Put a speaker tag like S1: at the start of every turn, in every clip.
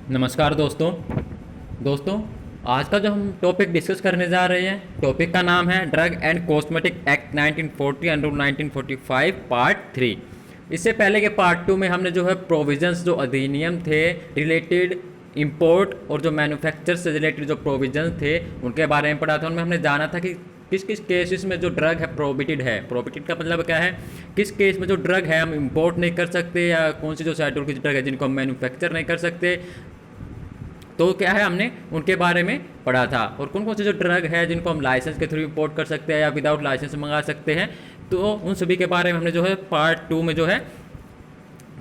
S1: नमस्कार दोस्तों आज का जो हम टॉपिक डिस्कस करने जा रहे हैं, टॉपिक का नाम है drug and cosmetic act 1940 and rule 1945 part 3। इससे पहले के पार्ट 2 में हमने जो है प्रोविजंस, जो अधिनियम थे रिलेटेड इंपोर्ट और जो मैन्युफैक्चर से रिलेटेड जो प्रोविजंस थे उनके बारे में पढ़ा था। उनमें हमने जाना था कि किस किस केसेस में जो ड्रग है प्रोहिबिटेड है। प्रोहिबिटेड का मतलब क्या है, किस केस में जो ड्रग है हम इंपोर्ट नहीं कर सकते, या कौन सी जो शेड्यूल की ड्रग है जिनको हम मैन्युफैक्चर नहीं कर सकते। तो क्या है, हमने उनके बारे में पढ़ा था। और कौन कौन से जो ड्रग है जिनको हम लाइसेंस के थ्रू इंपोर्ट कर सकते हैं या विदाउट लाइसेंस मंगा सकते हैं, तो उन सभी के बारे में हमने जो है पार्ट 2 में जो है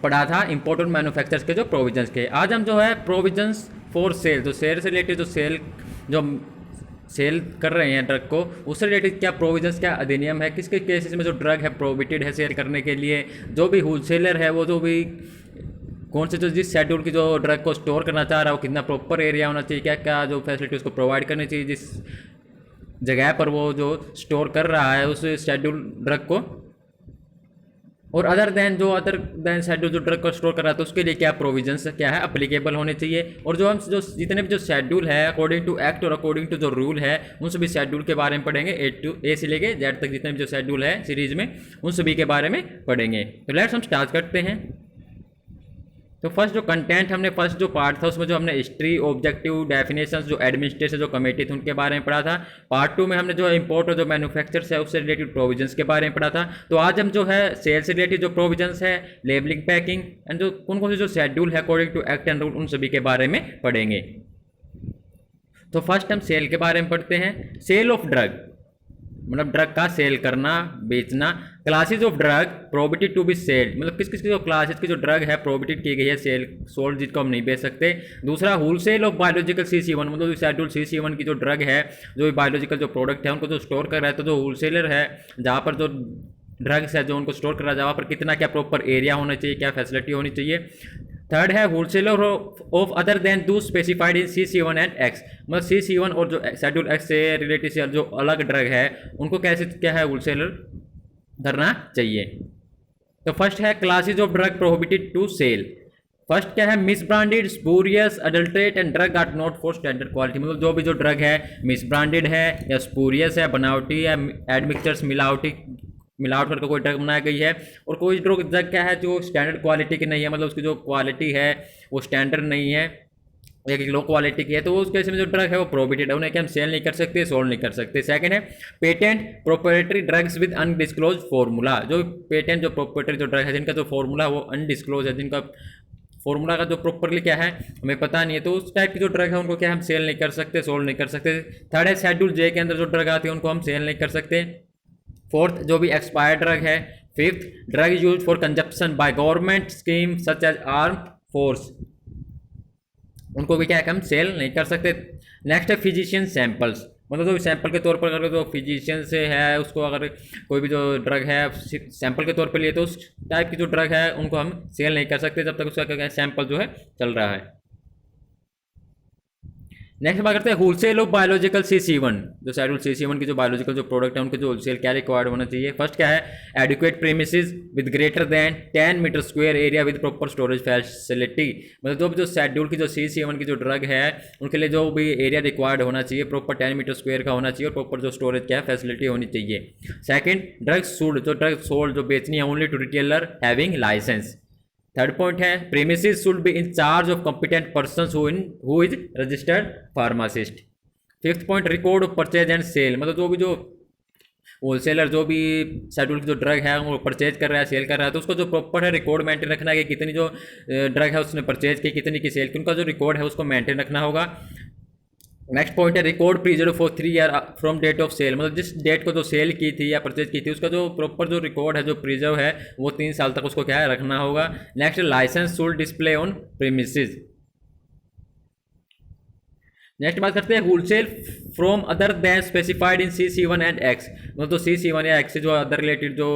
S1: पढ़ा था, इंपोर्ट और मैन्युफैक्चर्स के जो प्रोविजंस के। आज हम जो है प्रोविजंस फॉर सेल, जो सेल से रिलेटेड जो सेल कर रहे हैं ड्रग को, उससे रिलेटेड क्या प्रोविजंस, क्या अधिनियम है, किसके केसेस में जो ड्रग है प्रोहिबिटेड है सेल करने के लिए। जो भी होलसेलर है वो जो भी कौन से जो जिस शेड्यूल की जो ड्रग को स्टोर करना चाह रहा है वो कितना प्रॉपर एरिया होना चाहिए, क्या क्या जो फैसिलिटी उसको प्रोवाइड करनी चाहिए जिस जगह पर वो जो स्टोर कर रहा है उस शेड्यूल ड्रग को। और अदर देन शेड्यूल जो ड्रग को स्टोर कर रहा है तो उसके लिए क्या प्रोविजंस क्या है अप्लीकेबल होने चाहिए। और जो हम जो जितने भी जो शेड्यूल है अकॉर्डिंग टू एक्ट और अकॉर्डिंग टू जो रूल है उन सभी शेड्यूल के बारे में पढ़ेंगे, ए से लेके जेड तक जितने भी जो शेड्यूल है सीरीज में उन सभी के बारे में पढ़ेंगे। तो लेट्स हम स्टार्ट करते हैं। तो फर्स्ट जो कंटेंट हमने फर्स्ट जो पार्ट था उसमें जो हमने हिस्ट्री, ऑब्जेक्टिव, डेफिनेशंस, जो एडमिनिस्ट्रेशन जो कमेटी थी उनके बारे में पढ़ा था। पार्ट 2 में हमने जो इंपोर्ट और जो मैन्युफैक्चर्स है उससे रिलेटेड प्रोविजंस के बारे में पढ़ा था। तो आज हम जो है सेल से रिलेटेड जो प्रोविजंस है, लेबलिंग, पैकिंग एंड जो कौन कौन से जो शेड्यूल है according to act and rule उन सभी के बारे में पढ़ेंगे। तो फर्स्ट हम सेल के बारे में पढ़ते हैं। सेल ऑफ ड्रग मतलब ड्रग का सेल करना, बेचना। Classes of drug prohibited to be selled, मतलब किस किस की जो क्लासेज की जो ड्रग है प्रोहिबिटेड की गई है सेल सोल्ड, जिसको हम नहीं बेच सकते। दूसरा होलसेल ऑफ बायोलॉजिकल CC1, मतलब शेड्यूल CC1 की जो ड्रग है, जो बायोलॉजिकल जो प्रोडक्ट है उनको जो स्टोर कर रहा है, तो जो होलसेलर है जहाँ पर जो ड्रग्स है जो उनको स्टोर कर रहा है जहाँ पर कितना क्या प्रॉपर एरिया होना चाहिए, क्या फैसिलिटी होनी चाहिए। थर्ड है होलसेलर ऑफ अदर देन दो specified in CC1 and X, मतलब CC1 और जो शेड्यूल एक्स से रिलेटेड जो अलग ड्रग है उनको कैसे क्या है होलसेलर धरना चाहिए। तो फर्स्ट है classes of drug prohibited to sale. First क्या है, misbranded, spurious, adulterate and drug are not for standard quality, मतलब जो भी जो ड्रग है मिस ब्रांडेड है या स्पूरियस है, बनावटी या एडमिक्सचर्स मिलावट करके कोई ड्रग बनाई गई है, और कोई ड्रग क्या है जो स्टैंडर्ड क्वालिटी की नहीं है, मतलब उसकी जो क्वालिटी है वो स्टैंडर्ड नहीं है, एक लो क्वालिटी की है, तो उस केस में जो ड्रग है वो प्रोहिबिटेड है, उन्हें कि हम सेल नहीं कर सकते, सोल्ड नहीं कर सकते। सेकंड है patent proprietary drugs with undisclosed formula, जो पेटेंट जो प्रोप्राइटरी जो ड्रग है जिनका जो फार्मूला वो अनडिस्क्लोज है, जिनका फॉर्मूला का जो प्रॉपरली क्या है हमें पता नहीं है, तो उस टाइप की जो ड्रग है उनको क्या हम सेल नहीं कर सकते, सोल्ड नहीं कर सकते। थर्ड है शेड्यूल J के अंदर जो ड्रग आती है उनको हम सेल नहीं कर सकते। फोर्थ जो भी एक्सपायर्ड ड्रग है। Fifth drug use for consumption by government scheme such as arm force, उनको भी क्या है हम सेल नहीं कर सकते। नेक्स्ट है फिजिशियन सैंपल्स, मतलब जो सैंपल के तौर पर अगर जो फिजिशियन से है उसको अगर कोई भी जो ड्रग है सैंपल के तौर पर लिए तो उस टाइप की जो ड्रग है उनको हम सेल नहीं कर सकते जब तक उसका क्या सैंपल जो है चल रहा है। नेक्स्ट बात करते हैं होलसेल ऑफ बायोलॉजिकल CC1, जो शेड्यूल CC1 की जो बायोलॉजिकल जो प्रोडक्ट है उनके जो होलसेल क्या रिक्वायर्ड होना चाहिए। फर्स्ट क्या है adequate premises with greater than 10 metre square area with proper storage facility, मतलब जो शेड्यूल की जो CC1 की जो ड्रग है उनके लिए जो भी एरिया रिक्वायर्ड होना चाहिए प्रॉपर 10 मीटर स्क्वायर का होना चाहिए और प्रॉपर जो स्टोरेज क्या है फैसिलिटी होनी चाहिए। सेकेंड ड्रग सोल्ड, जो ड्रग सोल्ड जो बेचनी है only to retailer having licence. Third point है premises should be in charge of competent person who is registered pharmacist. Fifth point record of purchase and sale, मतलब जो भी जो wholesaler जो भी शेड्यूल की जो ड्रग है वो परचेज कर रहा है, सेल कर रहा है, तो उसको जो प्रॉपर है रिकॉर्ड मेंटेन रखना है कि कितनी जो ड्रग है उसने परचेज की, कितनी की सेल की, उनका जो रिकॉर्ड है उसको मेंटेन रखना होगा। नेक्स्ट पॉइंट है record preserve for 3 year from date of sale, मतलब जिस डेट को जो सेल की थी या परचेज की थी उसका जो प्रॉपर जो रिकॉर्ड है जो प्रिजर्व है वो 3 साल तक उसको क्या है रखना होगा। Next licence should display on premises. Next बात करते हैं wholesale from other than specified in CC1 and X, मतलब तो CC1 या एक्स से जो अदर रिलेटेड जो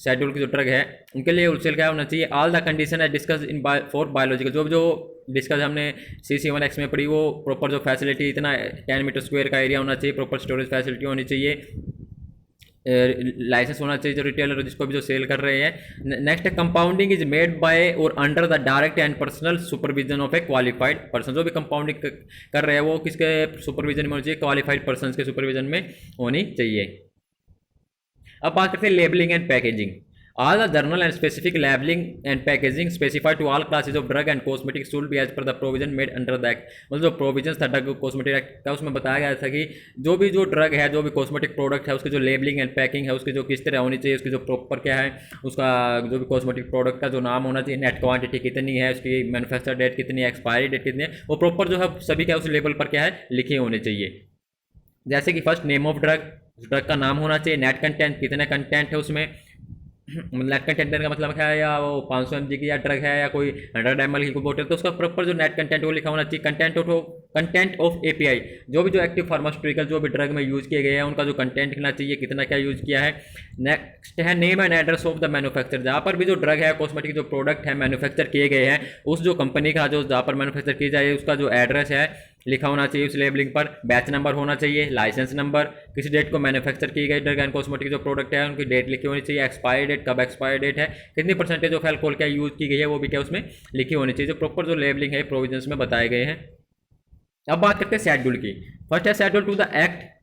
S1: शेड्यूल की जो ड्रग है उनके लिए होलसेल क्या होना चाहिए। ऑल द कंडीशन है डिस्कस इन फॉर बायोलॉजिकल, जो डिस्कस हमने CC1 एक्स में पढ़ी वो प्रॉपर जो फैसिलिटी इतना 10 मीटर स्क्वायर का एरिया होना चाहिए, प्रॉपर स्टोरेज फैसिलिटी होनी चाहिए। लाइसेंस होना चाहिए जो रिटेलर जिसको भी जो सेल कर रहे हैं। नेक्स्ट है कंपाउंडिंग इज मेड बाय और under the direct and personal supervision of A qualified person. जो भी कंपाउंडिंग कर रहे हैं वो किसके सुपरविजन में होनी चाहिए, क्वालिफाइड पर्सन के सुपरविजन में होनी चाहिए। अब बात करते हैं labelling and packaging. All the journal and specific labeling and packaging specified to all classes of drug and cosmetics should be as per the provision made under the act। मतलब जो प्रोविजंस था ड्रग कॉस्मेटिक एक्ट का उसमें बताया गया था कि जो भी जो ड्रग है, जो भी कॉस्मेटिक प्रोडक्ट है, उसकी जो लेबलिंग एंड पैकिंग है, उसकी जो किस तरह होनी चाहिए, उसकी जो प्रॉपर क्या है, उसका जो भी कॉस्मेटिक प्रोडक्ट का जो नाम होना चाहिए, नेट क्वांटिटी कितनी है, उसकी मैन्युफैक्चर डेट कितनी है, एक्सपायरी डेट कितनी है, वो प्रॉपर जो है सभी क्या उस लेबल पर क्या है लिखे होने चाहिए। जैसे कि first name of drug, drug का नाम होना चाहिए, नेट कंटेंट कितने कंटेंट है उसमें, नेट कंटेंट का मतलब क्या है, या वो 500 mg की या ड्रग है या कोई 100 ml की कोई बोतल, तो उसका प्रॉपर जो नेट कंटेंट वो लिखा होना चाहिए। कंटेंट ऑफ एपीआई, जो भी जो एक्टिव फार्मास्यूटिकल जो भी ड्रग में यूज़ किए गए हैं उनका जो कंटेंट लिखना चाहिए, कितना क्या यूज़ किया है। नेक्स्ट है name and address of the manufacture, जहाँ पर भी जो ड्रग है कॉस्मेटिक जो प्रोडक्ट है मैन्युफैक्चर किए गए हैं, उस जो कंपनी का जो जहाँ पर मैन्युफैक्चर की जाए उसका जो एड्रेस है लिखा होना चाहिए उस लेबलिंग पर। बैच नंबर होना चाहिए, लाइसेंस नंबर, किसी डेट को मैन्युफैक्चर की गई ड्रग एंड कॉस्मेटिक जो प्रोडक्ट है उनकी डेट लिखी होनी चाहिए, एक्सपायरी डेट, कब एक्सपायरी डेट है, कितनी परसेंटेज ऑफ अल्कोहल क्या यूज़ की गई है वो भी क्या उसमें लिखी होनी चाहिए। जो प्रॉपर जो लेबलिंग है प्रोविजंस में बताए गए हैं। अब बात करते हैं शेड्यूल की। फर्स्ट है schedule to the act.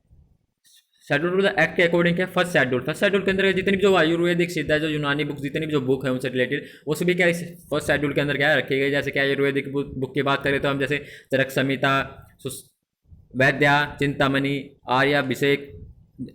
S1: Schedule to the act के अकॉर्डिंग क्या फर्स्ट शेड्यूल के अंदर जितनी भी जो आयुर्वेदिक सिद्ध है, जो यूनानी बुक, जितनी भी जो बुक है उनसे रिलेटेड वो सभी क्या इस फर्स्ट शेड्यूल के अंदर क्या रखी गई। जैसे क्या आयुर्वेदिक बुक की बात करें तो हम जैसे चरक संहिता, वैद्या, चिंतामणि, आर्या, अभिषेक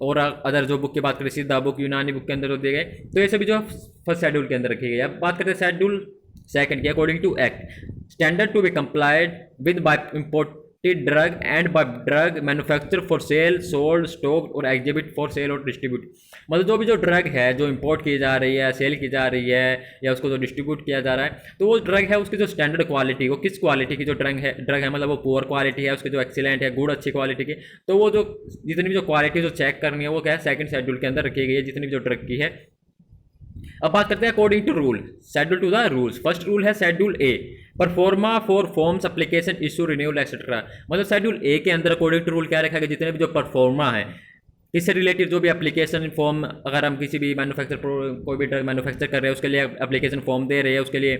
S1: और अदर जो बुक की बात करें, सिद्धा बुक, यूनानी बुक के अंदर जो दिए गए, तो ये सभी जो फर्स्ट शेड्यूल के अंदर रखी गई। अब बात करते हैं शेड्यूल सेकंड की। According to act standard to be complied with by imported drug and by drug manufacture for sale, sold, stock और एग्जिबिट फॉर सेल और डिस्ट्रीब्यूट। मतलब जो भी जो ड्रग है जो इंपोर्ट की जा रही है, सेल की जा रही है या उसको जो डिस्ट्रीब्यूट किया जा रहा है, तो वो ड्रग है उसकी जो स्टैंडर्ड क्वालिटी, वो किस क्वालिटी की जो ड्रग है मतलब वो पुअर क्वालिटी है, उसकी जो एक्सीलेंट है, गुड अच्छी क्वालिटी की, तो वो जो जितनी भी जो क्वालिटी जो चेक करनी है वो क्या है सेकंड शेड्यूल के अंदर रखी गई है जितनी भी जो ड्रग की है। अब बात करते हैं according to rule, schedule to the rules. First rule है schedule A, proforma for forms application issue renewal etcetera. मतलब शेड्यूल ए के अंदर अकॉर्डिंग टू रूल क्या रखा गया, जितने भी जो परफॉर्मा है इससे रिलेटेड जो भी एप्लीकेशन फॉर्म, अगर हम किसी भी मैन्युफैक्चर कोई भी ड्रग मैन्युफैक्चर कर रहे हैं उसके लिए एप्लीकेशन फॉर्म दे रहे हैं, उसके लिए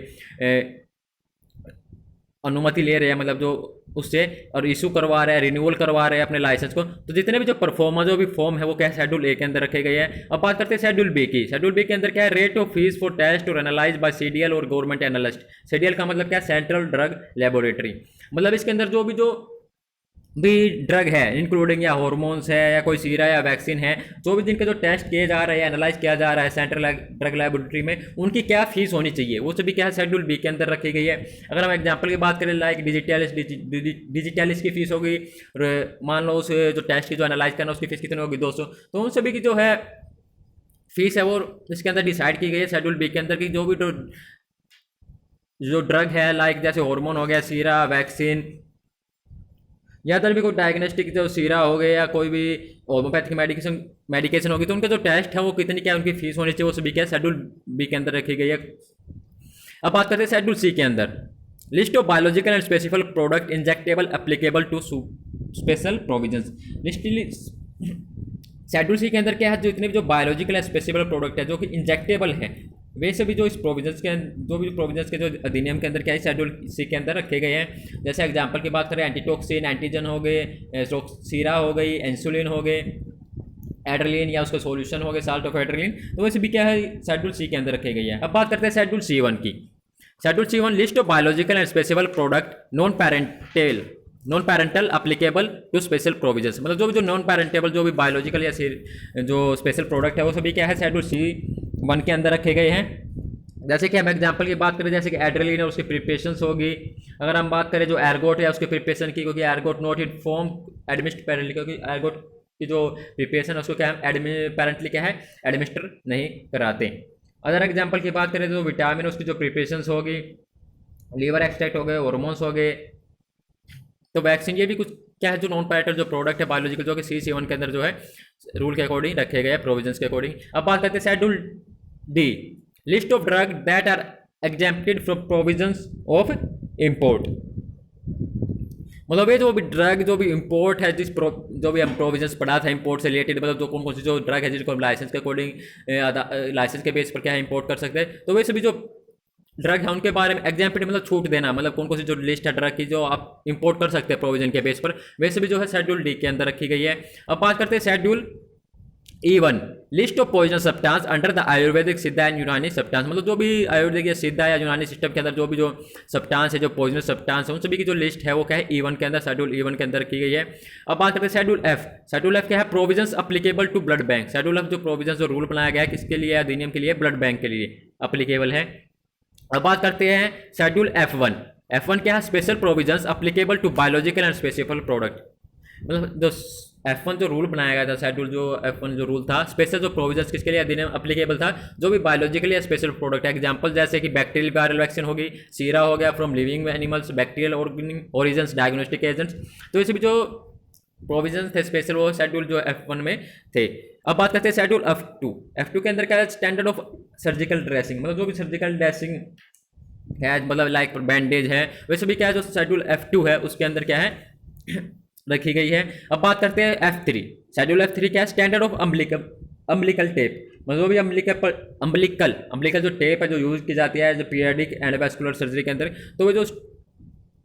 S1: अनुमति ले रहे हैं मतलब जो उससे, और इशू करवा रहे हैं, रिन्यूअल करवा रहे हैं अपने लाइसेंस को, तो जितने भी जो परफॉर्मा जो भी फॉर्म है वो क्या शेड्यूल ए के अंदर रखे गए हैं। अब बात करते हैं शेड्यूल बी की। शेड्यूल बी के अंदर क्या है, rate of fees for test और एनालाइज बाय सीडीएल और गवर्नमेंट एनालिस्ट। सीडीएल का मतलब क्या, सेंट्रल ड्रग लेबोरेटरी। मतलब इसके अंदर जो भी ड्रग है इंक्लूडिंग या हॉर्मोन्स है या कोई सीरा या वैक्सीन है, जो भी जिनके जो टेस्ट किए जा रहे हैं, एनालाइज किया जा रहा है सेंट्रल ड्रग लेबोरेटरी में, उनकी क्या फीस होनी चाहिए वो सभी क्या है शेड्यूल बी के अंदर रखी गई है। अगर हम एग्जांपल की बात करें लाइक डिजिटलिस की फीस होगी, मान लो उस जो टेस्ट की जो एनालाइज करना उसकी फीस कितनी होगी 200, तो उन सभी की जो है फीस है वो इसके अंदर डिसाइड की गई है शेड्यूल बी के अंदर की। जो भी जो ड्रग है लाइक जैसे हार्मोन हो गया, सीरा, वैक्सीन या अदर भी कोई डायग्नोस्टिक जो सीरा हो गया या कोई भी होम्योपैथिक मेडिकेशन होगी, तो उनका जो टेस्ट है वो कितनी क्या उनकी फीस होनी चाहिए वो सभी क्या शेड्यूल बी के अंदर रखी गई है। अब बात करते हैं शेड्यूल सी के अंदर, list of biological and specific product injectable applicable to special provisions. Schedule C के अंदर क्या है, जो इतने भी जो बायोलॉजिकल एंड स्पेसिफिक प्रोडक्ट है जो कि इंजेक्टेबल है, वैसे भी जो इस प्रोविजंस के जो भी प्रोविजंस के जो अधिनियम के अंदर क्या है शेड्यूल सी के अंदर रखे गए हैं। जैसे एग्जांपल की बात करें, एंटीटॉक्सिन, एंटीजन हो गए, सीरा हो गई, इंसुलिन हो गए, एड्रेलिन या उसका सॉल्यूशन हो गया साल्ट ऑफ एड्रेलिन, तो वैसे भी क्या है शेड्यूल सी के अंदर रखे गई है। अब बात करते हैं शेड्यूल सी वन की। Schedule C one, list of biological and specific product non parental applicable to special provisions. मतलब जो भी जो नॉन पैरेंटेबल जो भी बायोलॉजिकल या जो स्पेशल प्रोडक्ट है वो सभी क्या है शेड्यूल सी वन के अंदर रखे गए हैं। जैसे कि हम एग्जांपल की बात करें, जैसे कि एड्रेलिन है उसकी प्रिपरेशंस होगी। अगर हम बात करें जो एर्गोट है उसकी प्रिपरेशन की, क्योंकि ergot not in form administer parenterally, क्योंकि एर्गोट की जो प्रिपरेशन है उसको क्या हम पैरेंटली क्या है एडमिनिस्टर नहीं कराते। अदर एग्जाम्पल की बात करें तो विटामिन उसकी जो प्रिपरेशंस होगी, लीवर एक्सट्रैक्ट हो गए, हॉर्मोन्स हो गए, तो वैक्सीन, ये भी कुछ क्या है जो नॉन पैरेंटल जो प्रोडक्ट है बायोलॉजिकल जो कि C7 के अंदर जो है रूल के अकॉर्डिंग रखे गए हैं, प्रोविजंस के अकॉर्डिंग। अब बात करते हैं schedule D, list of drug that are exempted from provisions of import. मतलब ये जो भी ड्रग जो भी इंपोर्ट है जो भी हम प्रोविजंस पढ़ा था इंपोर्ट से रिलेटेड, मतलब जो कौन कौन सी जो ड्रग है जिनको हम लाइसेंस के अकॉर्डिंग लाइसेंस के बेस पर क्या है इंपोर्ट कर सकते हैं, तो वैसे भी जो ड्रग है उनके बारे में एग्जाम्पल मतलब छूट देना, मतलब कौन कौन सी जो लिस्ट है ड्रग की जो आप इंपोर्ट कर सकते हैं प्रोविजन के बेस पर, वैसे भी जो है शेड्यूल डी के अंदर रखी गई है। अब बात करते हैं schedule E1 list of poison substance under the Ayurvedic Siddha and यूनानी सब्सटेंस, मतलब जो भी आयुर्वेदिक या सिद्धा या यूनानी सिस्टम के अंदर जो भी जो सब्सटेंस है जो पॉइजनस सब्सटेंस है उन सभी की जो लिस्ट है वो क्या है E1 के अंदर, शेड्यूल E1 के अंदर की गई है। अब बात करते हैं शेड्यूल एफ। शेड्यूल एफ क्या है? Provisions applicable to blood bank. Schedule F जो प्रोविजंस जो रूल बनाया गया है किसके लिए? अधिनियम के लिए, ब्लड बैंक के लिए अप्लीकेबल है। अब बात करते हैं शेड्यूल F1। F1 क्या है? Special provisions applicable to biological and specific product, मतलब जो F1 जो रूल बनाया गया था, शेड्यूल जो F1 जो रूल था, स्पेशल जो प्रोविजंस किसके लिए अधिनियम अप्लीकेबल था? जो भी बायोलॉजिकल या स्पेशल प्रोडक्ट है। एग्जांपल जैसे कि बैक्टीरियल वायरल वैक्सीन होगी, सीरा हो गया from living animals, bacterial origins, diagnostic agents, तो ऐसे भी जो प्रोविजंस थे स्पेशल वो शेड्यूल जो F1 में थे। अब बात करते हैं शेड्यूल F2। F2 के अंदर क्या है? स्टैंडर्ड ऑफ सर्जिकल ड्रेसिंग, मतलब जो भी सर्जिकल ड्रेसिंग है, मतलब लाइक बैंडेज है, वैसे भी क्या है जो शेड्यूल F2 है उसके अंदर क्या है रखी गई है। अब बात करते हैं F3। शेड्यूल F3 क्या है? स्टैंडर्ड ऑफ अम्बिलिकल टेप, मतलब जो भी अम्बिलिकल जो टेप है जो यूज की जाती है जो पीरियडिक एंडोवास्कुलर सर्जरी के अंदर, तो वो जो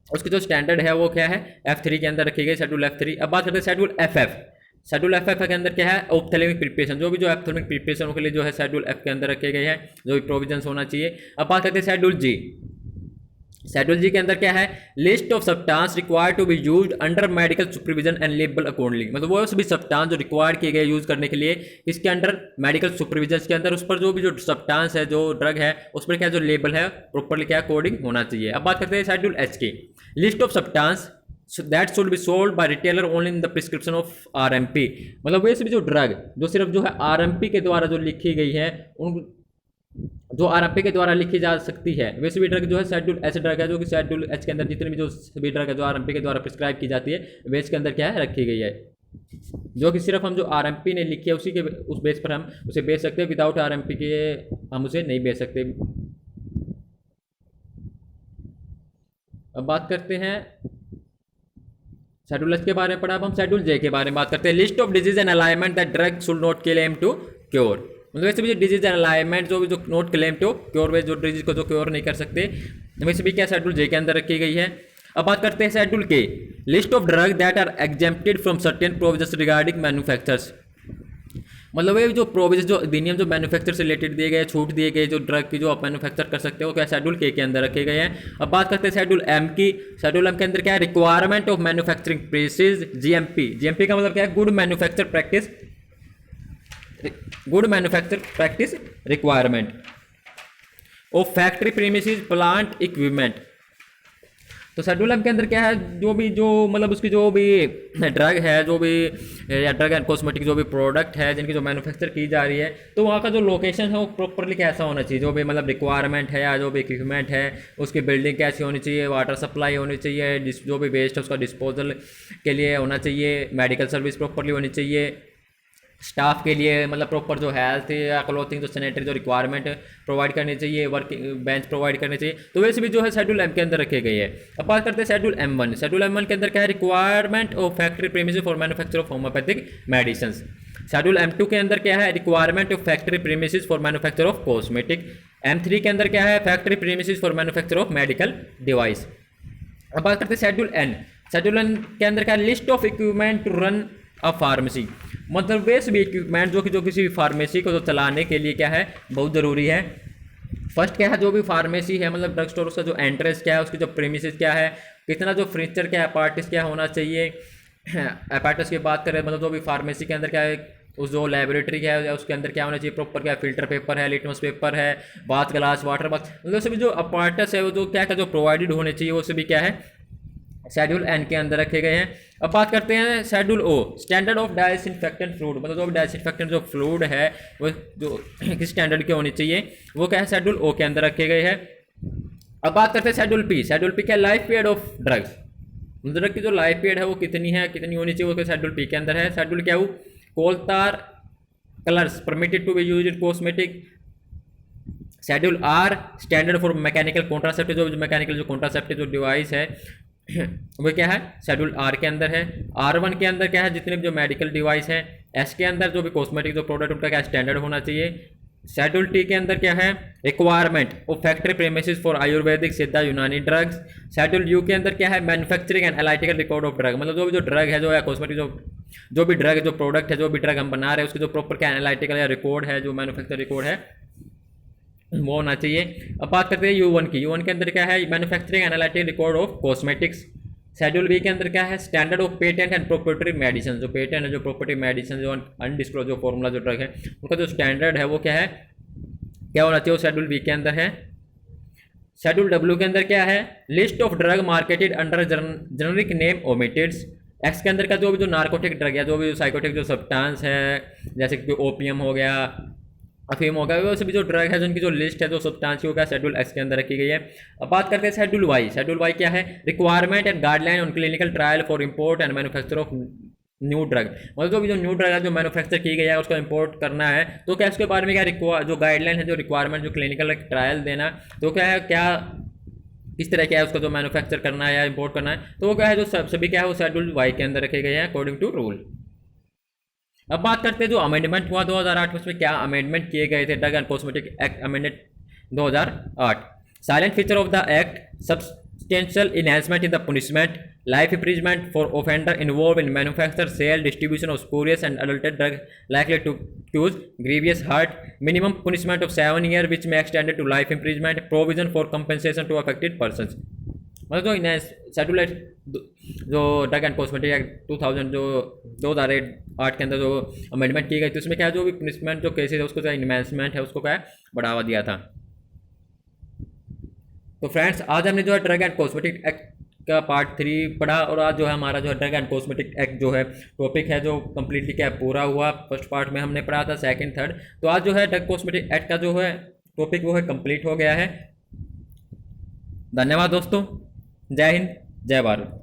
S1: उसकी जो स्टैंडर्ड है वो क्या है? F3 के अंदर रखी गई, शेड्यूल F3। अब बात करते हैं शेड्यूल FF। शेड्यूल FF के अंदर क्या है? ऑप्थेल्मिक प्रिपरेशन, जो भी जो ऑप्थेल्मिक प्रिपरेशन के लिए जो है शेड्यूल F के अंदर रखे गए हैं, जो भी प्रोविजंस होना चाहिए। अब बात करते हैं शेड्यूल G। शेड्यूल जी के अंदर क्या है? List of substance required to be used under medical supervision and label accordingly, मतलब वो सभी सब्सटेंस जो रिक्वायर्ड किए गए यूज करने के लिए इसके अंडर मेडिकल सुपरविजन के अंदर, उस पर जो भी जो सब्सटेंस है जो ड्रग है उस पर क्या जो लेबल है प्रॉपरली क्या अकॉर्डिंग होना चाहिए। अब बात करते हैं शेड्यूल एच की। List of substance that should be sold by retailer only in the prescription of RMP, मतलब वैसे भी जो ड्रग जो सिर्फ जो है आरएमपी के द्वारा जो लिखी गई है, उन जो आरएमपी के द्वारा लिखी जा सकती है, वैसे भी ड्रग जो है शेड्यूल एच ड्रग है, जो कि शेड्यूल एच के अंदर जितने भी जो सभी ड्रग है जो आरएमपी के द्वारा प्रिस्क्राइब की जाती है वे इसके अंदर क्या है रखी गई है, जो कि सिर्फ हम जो आरएमपी ने लिखी है उसी के उस बेस पर हम उसे बेच सकते हैं, विदाउट आरएमपी के हम उसे नहीं बेच सकते। अब बात करते हैं शेड्यूल एच के बारे में पढ़ा, अब हम शेड्यूल जे के बारे में बात करते हैं। List of disease and alignment that drug should not claim to cure, मतलब वैसे भी जो डिजीज एंड अलाइनमेंट जो भी जो नॉट क्लेम टू क्योर, वे जो डिजीज को जो क्योर नहीं कर सकते, वैसे भी क्या शेड्यूल जे के अंदर रखी गई है। अब बात करते हैं शेड्यूल के। List of drug that are exempted from certain provisions regarding manufacturers, मतलब ये जो प्रोविजन जो अधिनियम जो मैन्युफैक्चर से रिलेटेड दिए गए, छूट दिए गए जो ड्रग की जो आप मैन्युफैक्चर कर सकते हो क्या शेड्यूल के अंदर रखे गए हैं। अब बात करते हैं शेड्यूल एम की। शेड्यूल एम के अंदर क्या है? Requirement of manufacturing precious, GMP. GMP का मतलब क्या है? Good manufacture practice, good manufacture practice requirement of factory premises plant equipment. तो शेड्यूल एम के अंदर क्या है? जो भी जो मतलब उसकी जो भी ड्रग है, जो भी या ड्रग एंड कॉस्मेटिक जो भी प्रोडक्ट है जिनकी जो मैन्युफैक्चर की जा रही है, तो वहाँ का जो लोकेशन है वो प्रॉपरली कैसा होना चाहिए, जो भी मतलब रिक्वायरमेंट है या जो भी इक्विपमेंट है उसकी बिल्डिंग कैसी होनी चाहिए, वाटर सप्लाई होनी चाहिए, जो भी वेस्ट है उसका डिस्पोजल के लिए होना चाहिए, मेडिकल सर्विस प्रॉपरली होनी चाहिए, स्टाफ के लिए मतलब प्रॉपर जो हेल्थ या क्लोथिंग जो सैनिटरी जो रिक्वायरमेंट प्रोवाइड करनी चाहिए, वर्क बेंच प्रोवाइड करनी चाहिए, तो वैसे भी जो है शेड्यूल एम के अंदर रखे गए हैं। अब बात करते हैं शेड्यूल M1। शेड्यूल M1 के अंदर क्या है? Requirement of factory premises for manufacture of homeopathic medicine. Schedule M2 के अंदर क्या है? Requirement of factory premises for manufacture of cosmetic. M3 के अंदर क्या है? Factory premises for manufacture of medical device. अब बात करते हैं शेड्यूल N। शेड्यूल N के अंदर क्या है? List of equipment to run a pharmacy, मतलब वैसे भी इक्विपमेंट जो किसी भी फार्मेसी को जो चलाने के लिए क्या है बहुत ज़रूरी है। फर्स्ट क्या है? जो भी फार्मेसी है मतलब ड्रग स्टोर, उसका जो एंट्रेंस क्या है, उसकी जो प्रीमिसेस क्या है, कितना जो फर्नीचर क्या अपार्टिस क्या होना चाहिए। अपार्टिस की बात करें मतलब जो भी फार्मेसी के अंदर क्या है, उस जो लेबोरेटरी है उसके अंदर क्या होना चाहिए, प्रॉपर क्या फिल्टर पेपर है, लिटमस पेपर है, बाथ ग्लास, वाटर बॉक्स, मतलब सभी जो अपार्टस है वो जो क्या जो प्रोवाइडेड होने चाहिए वो सभी क्या है शेड्यूल एन के अंदर रखे गए हैं। अब बात करते हैं schedule O. Standard of disinfectant fluid, मतलब जो डिसइंफेक्टेंट जो फ्लूइड है वो जो किस स्टैंडर्ड की होनी चाहिए वो क्या है शेड्यूल ओ के अंदर रखे गए हैं। अब बात करते हैं शेड्यूल पी। शेड्यूल पी क्या? Life period of drugs, drug की जो लाइफ पीरियड है वो कितनी होनी चाहिए वो शेड्यूल पी के अंदर है। शेड्यूल क्या हो? Coal tar colours permitted to be use in cosmetic. Schedule R standard for mechanical contraceptive, जो मैकेनिकल जो कॉन्ट्रासेप्टिव जो डिवाइस है वो क्या है, शेड्यूल आर के अंदर है। R1 के अंदर क्या है, जितने भी जो मेडिकल डिवाइस है। एस के अंदर जो भी कॉस्मेटिक जो प्रोडक्ट उनका क्या स्टैंडर्ड होना चाहिए। शेड्यूल टी के अंदर क्या है, requirement of factory premises for Ayurvedic सिद्धा यूनानी ड्रग्स। शेड्यूल यू के अंदर क्या है, manufacturing and analytical record of drug, मतलब जो भी जो ड्रग है जो या कॉस्मेटिक जो भी ड्रग जो प्रोडक्ट है जो भी ड्रग हम बना रहे हैं उसके जो प्रॉपर क्या एनालिटिकल या रिकॉर्ड है, जो मैन्युफैक्चर रिकॉर्ड है वो होना चाहिए। अब बात करते हैं U1 की। U1 के अंदर क्या है, manufacturing analytical record of cosmetics. Schedule B के अंदर क्या है, standard of patent and proprietary medicine, जो पेटेंट है जो प्रॉपर्टी मेडिसिन जो अनडिस्क्लोज जो फॉर्मूला जो ड्रग है उनका जो स्टैंडर्ड है वो क्या है, क्या होना चाहिए, वो शेड्यूल बी के अंदर है। शेड्यूल डब्ल्यू के अंदर क्या है, list of drug marketed under generic name omitted. X के अंदर का जो भी जो नार्कोटिक ड्रग है, जो भी साइकोटिक जो सब्सटेंस है, जैसे कि ओपियम हो गया, अफीम हो गया, वो सभी जो ड्रग है जिनकी जो लिस्ट है जो सब्सटेंस हो गया शेड्यूल एक्स के अंदर रखी गई है। अब बात करते हैं शेड्यूल वाई। शेड्यूल वाई क्या है, requirement and guideline on clinical trial for import and manufacture of new drug, मतलब जो भी जो न्यू ड्रग है जो मैन्युफैक्चर की गई है उसको इंपोर्ट करना है तो क्या इसके बारे में क्या जो गाइडलाइन है, जो रिक्वायरमेंट जो क्लिनिकल ट्रायल देना, तो क्या है, क्या किस तरह क्या है उसको जो मैन्युफैक्चर करना है या इंपोर्ट करना है, तो वो क्या है जो सभी क्या है वो शेड्यूल वाई के अंदर रखे गए हैं अकॉर्डिंग टू रूल। अब बात करते हैं जो अमेंडमेंट हुआ 2008 में, उसमें क्या अमेंडमेंट किए गए थे। Drug and cosmetic act amended 2008। Salient feature of the act, substantial enhancement in the punishment, life imprisonment for offender involve in manufacture, sale, distribution of spurious and adulterated drug likely to cause grievous hurt, minimum punishment of 7 years which may extended to life imprisonment, provision for compensation to affected person. मतलब जो schedule जो drug and cosmetic act 2000 जो 2008 के अंदर जो amendment की गई थी उसमें क्या जो भी पनिशमेंट जो केसेस है उसको क्या इन्वेंसमेंट है उसको क्या बढ़ावा दिया था। तो फ्रेंड्स आज हमने जो है ड्रग एंड कॉस्मेटिक एक्ट का पार्ट 3 पढ़ा, और आज जो है हमारा जो है ड्रग एंड कॉस्मेटिक एक्ट जो है टॉपिक है जो कम्प्लीटली क्या पूरा हुआ। फर्स्ट पार्ट में हमने पढ़ा था, सेकंड थर्ड, तो आज जो है ड्रग कॉस्मेटिक एक्ट का जो है टॉपिक वो है कंप्लीट हो गया है। धन्यवाद दोस्तों, जय हिंद, जय भारत।